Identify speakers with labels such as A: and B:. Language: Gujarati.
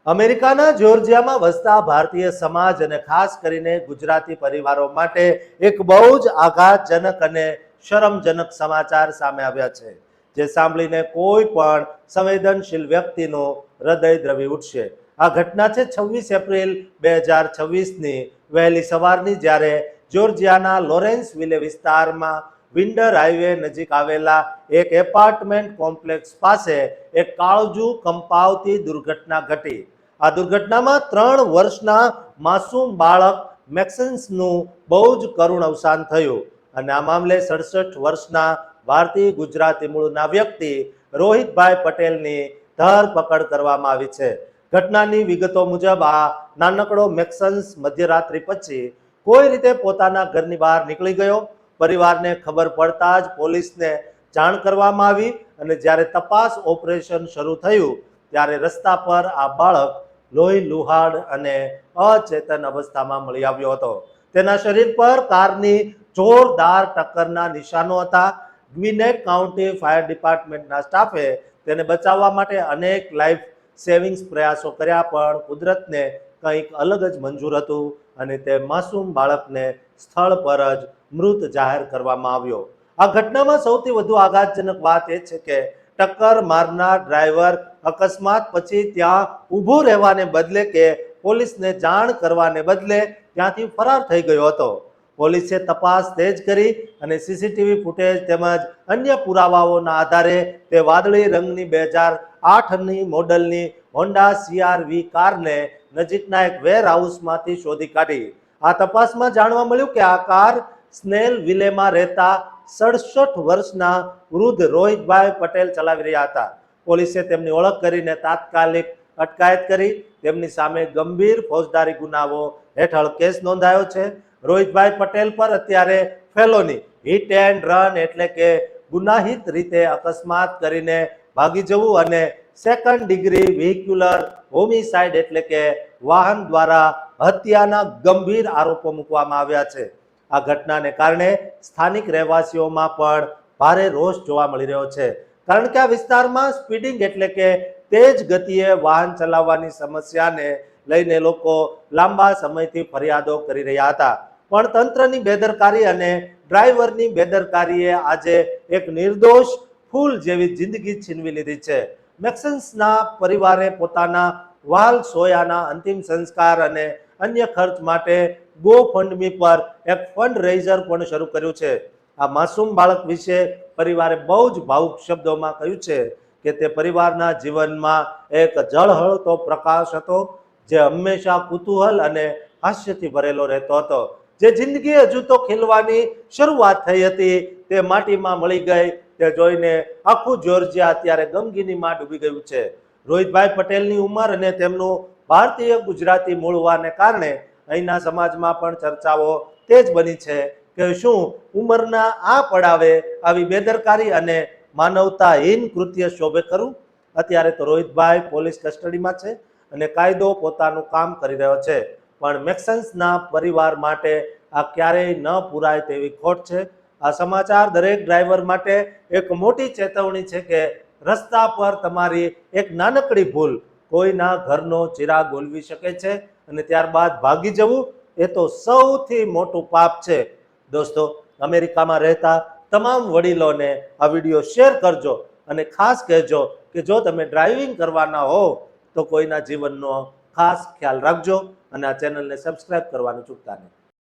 A: અમેરિકાના જોર્જિયામાં વસતા ભારતીય સમાજ અને ખાસ કરીને ગુજરાતી પરિવારો માટે એક બહુ જ આઘાતજનક અને શરમજનક સમાચાર સામે આવ્યા છે, જે સાંભળીને કોઈ પણ સંવેદનશીલ વ્યક્તિનું હૃદય દ્રવી ઉઠશે. આ ઘટના છે 26 એપ્રિલ 2026ની વહેલી સવારની, જ્યારે જોર્જિયાના લોરેન્સવિલે વિસ્તારમાં વિન્ડર હાઈવે નજીક આવેલા એક એપાર્ટમેન્ટ કોમ્પ્લેક્સ પાસે એક કાળજુ કંપાવતી દુર્ઘટના ઘટી. આ દુર્ઘટનામાં 3 વર્ષના માસૂમ બાળક મેક્સન્સનું બહુ જ કરુણ અવસાન થયું અને આ મામલે 67 વર્ષના ભારતીય ગુજરાતી મૂળના વ્યક્તિ રોહિતભાઈ પટેલની ધરપકડ કરવામાં આવી છે. ઘટનાની વિગતો મુજબ આ નાનકડો મેક્સન્સ મધ્યરાત્રિ પછી કોઈ રીતે પોતાના ઘરની બહાર નીકળી ગયો. પરિવારને ખબર પડતા જ પોલીસને જાણ કરવામાં આવી અને જ્યારે તપાસ ઓપરેશન શરૂ થયું ત્યારે રસ્તા પર આ બાળક લોહી લુહાડ અને અચેતન અવસ્થામાં મળી આવ્યો હતો. તેના શરીર પર કારની જોરદાર ટક્કરના નિશાનો હતા. ગ્વિનેક કાઉન્ટી ફાયર ડિપાર્ટમેન્ટના સ્ટાફે તેને બચાવવા માટે અનેક લાઈફ સેવિંગ્સ પ્રયાસો કર્યા, પણ કુદરતને કંઈક અલગ જ મંજૂર હતું અને તે માસૂમ બાળકને સ્થળ પર જ મૃત જાહેર કરવામાં આવ્યો. આ ઘટનામાં સૌથી વધુ આઘાતજનક વાત એ છે કે ટક્કર મારનાર ડ્રાઈવર અકસ્માત પછી ત્યાં ઊભો રહેવાને બદલે કે પોલીસને જાણ કરવાને બદલે ત્યાંથી ફરાર થઈ ગયો હતો. પોલીસે તપાસ તેજ કરી અને સીસીટીવી ફૂટેજ તેમજ અન્ય પુરાવાઓના આધારે તે વાદળી રંગની 2008ની મોડલની હોન્ડા CR-V કારને નજીકના એક વેર હાઉસમાંથી શોધી કાઢી. આ તપાસમાં જાણવા મળ્યું કે આ કાર સ્નેલવિલેમાં રહેતા 67 વર્ષના વૃદ્ધ રોહિતભાઈ પટેલ ચલાવી રહ્યા હતા. પોલીસે તેમની ઓળખ કરીને તાત્કાલિક અટકાયત કરી. તેમની સામે ગંભીર ફોજદારી ગુનાઓ હેઠળ કેસ નોંધાયો છે. રોહિતભાઈ પટેલ પર અત્યારે ફેલોની, હિટ એન્ડ રન એટલે કે ગુનાહિત રીતે અકસ્માત કરીને ભાગી જવું અને સેકન્ડ ડિગ્રી વેહિક્યુલર હોમિસાઇડ એટલે કે વાહન દ્વારા હત્યાના ગંભીર આરોપો મૂકવામાં આવ્યા છે. આ ઘટનાને કારણે સ્થાનિક રહેવાસીઓમાં પણ ભારે રોષ જોવા મળી રહ્યો છે, કારણ કે આ વિસ્તારમાં સ્પીડિંગ એટલે કે તેજ ગતિએ વાહન ચલાવવાની સમસ્યાને લઈને લોકો લાંબા સમયથી ફરિયાદો કરી રહ્યા હતા. પણ તંત્રની બેદરકારી અને ડ્રાઈવરની બેદરકારીએ આજે એક નિર્દોષ ફૂલ જેવી જિંદગી છીનવી લીધી છે. મેક્સન્સના પરિવારે પોતાના વહાલ સોયાના અંતિમ સંસ્કાર અને અન્ય ખર્ચ માટે GoFundMe પર એક ફંડ રેઇઝર પણ શરૂ કર્યું છે. આ માસૂમ બાળક વિશે પરિવારે બહુ જ ભાવુક શબ્દોમાં કહ્યું છે કે તે પરિવારના જીવનમાં એક ઝળહળતો પ્રકાશ હતો, જે હંમેશા કુતૂહલ અને હાસ્યથી ભરેલો રહેતો હતો. જે જિંદગી હજુ તો ખીલવાની શરૂઆત થઈ હતી તે માટીમાં મળી ગઈ, તે જોઈને આખું જોર્જિયા અત્યારે ગમગીનીમાં ડૂબી ગયું છે. રોહિતભાઈ પટેલની ઉંમર અને તેમનું ભારતીય ગુજરાતી મૂળ હોવાને કારણે અહીંના સમાજમાં પણ ચર્ચાઓ તેજ બની છે કે શું ઉંમરના આ પડાવે આવી બેદરકારી અને માનવતાહીન કૃત્ય શોભે ખરું? અત્યારે તો રોહિતભાઈ પોલીસ કસ્ટડીમાં છે અને કાયદો પોતાનું કામ કરી રહ્યો છે, પણ મેક્સન્સના પરિવાર માટે આ ક્યારેય ન પૂરાય તેવી ખોટ છે. આ સમાચાર દરેક ડ્રાઈવર માટે એક મોટી ચેતવણી છે કે રસ્તા પર તમારી એક નાનકડી ભૂલ કોઈના ઘરનો ચિરાગ ઓલવી શકે છે અને ત્યારબાદ ભાગી જવું એ તો સૌથી મોટું પાપ છે. દોસ્તો, અમેરિકામાં રહેતા તમામ વડીલોને આ વિડીયો શેર કરજો અને ખાસ કહેજો કે જો તમે ડ્રાઇવિંગ કરવાના હો તો કોઈના જીવનનો ખાસ ખ્યાલ રાખજો અને આ ચેનલને સબસ્ક્રાઇબ કરવાનું ચૂકતા નહીં.